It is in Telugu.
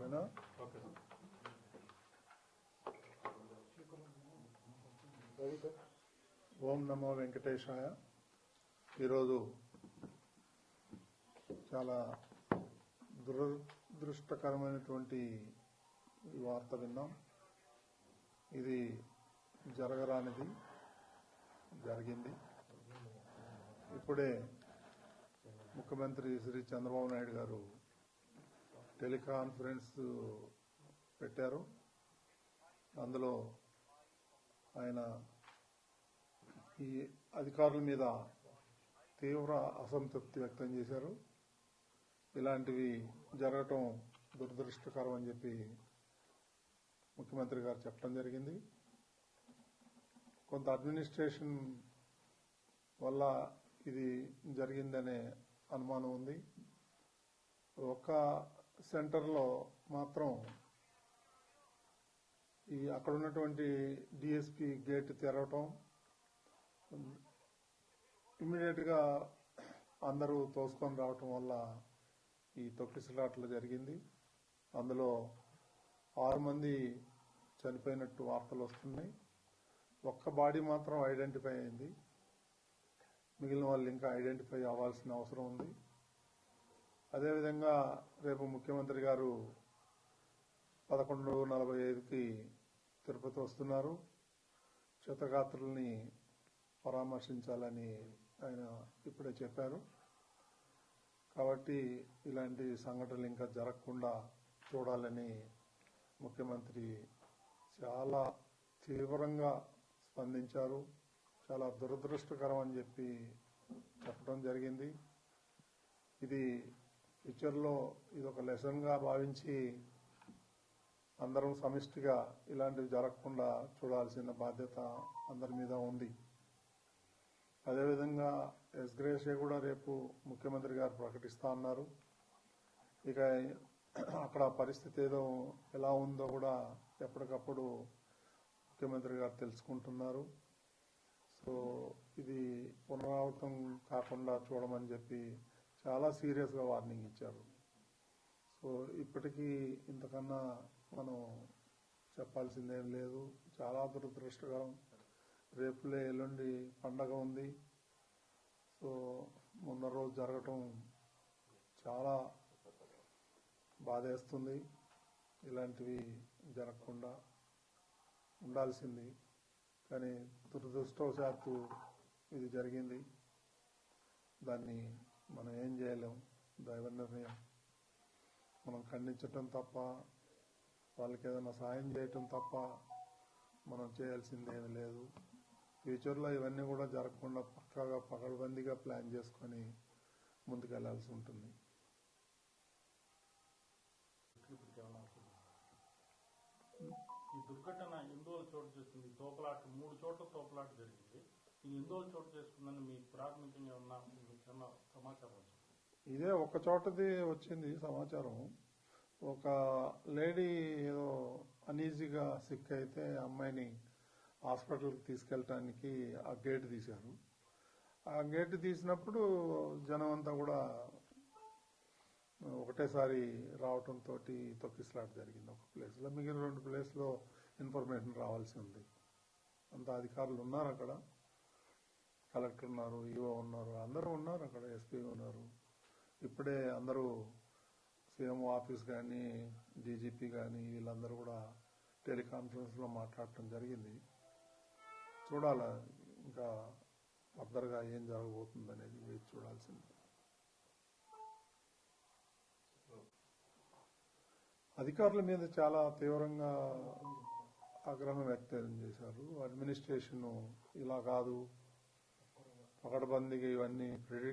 అయినా ఓం నమో వెంకటేశాయ. ఈరోజు చాలా దురదృష్టకరమైనటువంటి వార్త విన్నాం. ఇది జరగరానిది జరిగింది. ఇప్పుడే ముఖ్యమంత్రి శ్రీ చంద్రబాబు నాయుడు గారు టెలికాన్ఫరెన్స్ పెట్టారు. అందులో ఆయన ఈ అధికారుల మీద తీవ్ర అసంతృప్తి వ్యక్తం చేశారు. ఇలాంటివి జరగటం దురదృష్టకరం అని చెప్పి ముఖ్యమంత్రి గారు చెప్పడం జరిగింది. కొంత అడ్మినిస్ట్రేషన్ వల్ల ఇది జరిగిందనే అనుమానం ఉంది. ఒక సెంటర్లో మాత్రం అక్కడ ఉన్నటువంటి డిఎస్పీ గేట్ తెరవటం, ఇమ్మీడియట్ గా అందరూ తోసుకొని రావటం వల్ల ఈ తొక్కిసలాట్లు జరిగింది. అందులో 6 మంది చనిపోయినట్టు వార్తలు వస్తున్నాయి. ఒక్క బాడీ మాత్రం ఐడెంటిఫై అయింది. మిగిలిన వాళ్ళు ఇంకా ఐడెంటిఫై అవ్వాల్సిన అవసరం ఉంది. అదేవిధంగా రేపు ముఖ్యమంత్రి గారు 11:45కి తిరుపతి వస్తున్నారు. క్షతగాత్రుల్ని పరామర్శించాలని ఆయన ఇప్పుడే చెప్పారు. కాబట్టి ఇలాంటి సంఘటనలు ఇంకా జరగకుండా చూడాలని ముఖ్యమంత్రి చాలా తీవ్రంగా స్పందించారు. చాలా దురదృష్టకరం అని చెప్పి చెప్పడం జరిగింది. ఇది ఫ్యూచర్లో ఇదొక లెసన్గా భావించి అందరం సమిష్టిగా ఇలాంటివి జరగకుండా చూడాల్సిన బాధ్యత అందరి మీద ఉంది. అదేవిధంగా ఎస్గ్రేషియా కూడా రేపు ముఖ్యమంత్రి గారు ప్రకటిస్తా అన్నారు. ఇక అక్కడ పరిస్థితి ఎలా ఉందో కూడా ఎప్పటికప్పుడు ముఖ్యమంత్రి గారు తెలుసుకుంటున్నారు. సో ఇది పునరావృతం కాకుండా చూడమని చెప్పి చాలా సీరియస్గా వార్నింగ్ ఇచ్చారు. సో ఇప్పటికీ ఇంతకన్నా మనం చెప్పాల్సిందేం లేదు. చాలా దురదృష్టకరం. రేపులే ఎల్లుండి పండగ ఉంది. సో మొన్న రోజు జరగటం చాలా బాధేస్తుంది. ఇలాంటివి జరగకుండా ఉండాల్సింది, కానీ దురదృష్టవశాత్తు ఇది జరిగింది. దాన్ని మనం ఏం చేయలేం. దైవ నిర్ణయం. మనం ఖండించటం తప్ప, వాళ్ళకి ఏదైనా సాయం చేయటం తప్ప మనం చేయాల్సిందేమీ లేదు. ఫ్యూచర్లో ఇవన్నీ కూడా జరగకుండా పక్కాగా పకడ్బందీగా ప్లాన్ చేసుకొని ముందుకెళ్లాల్సి ఉంటుంది. ఈ దుర్ఘటన ఎందువల్ల చోటు చేసుకుంది? తోపలాట 3 చోట్ల తోపలాట జరిగింది. ఇది ఎందువల్ల చోటు చేసుకుందని మీ ప్రాథమికంగా ఉన్న సమాచారం? ఇదే ఒక చోటది వచ్చింది సమాచారం. ఒక లేడీ ఏదో అనీజీగా సిక్ అయితే అమ్మాయిని హాస్పిటల్కి తీసుకెళ్ళటానికి ఆ గేట్ తీశారు. ఆ గేట్ తీసినప్పుడు జనం అంతా కూడా ఒకటేసారి రావటంతో తొక్కిసలాట జరిగింది ఒక ప్లేస్లో. మిగిలిన 2 ప్లేస్లో ఇన్ఫర్మేషన్ రావాల్సి ఉంది. అంత అధికారులు ఉన్నారు అక్కడ. కలెక్టర్ ఉన్నారు, ఈఓ ఉన్నారు, అందరూ ఉన్నారు అక్కడ, ఎస్పీ ఉన్నారు. ఇప్పుడే అందరూ సీఎం ఆఫీస్ కానీ డీజీపీ కానీ వీళ్ళందరూ కూడా టెలికాన్ఫరెన్స్లో మాట్లాడటం జరిగింది. చూడాలా ఇంకా ఫర్దర్గా ఏం జరగబోతుంది అనేది వేచి చూడాల్సింది. అధికారుల మీద చాలా తీవ్రంగా ఆగ్రహం వ్యక్తం చేశారు. అడ్మినిస్ట్రేషన్ ఇలా కాదు, పకడ్బందీగా ఇవన్నీ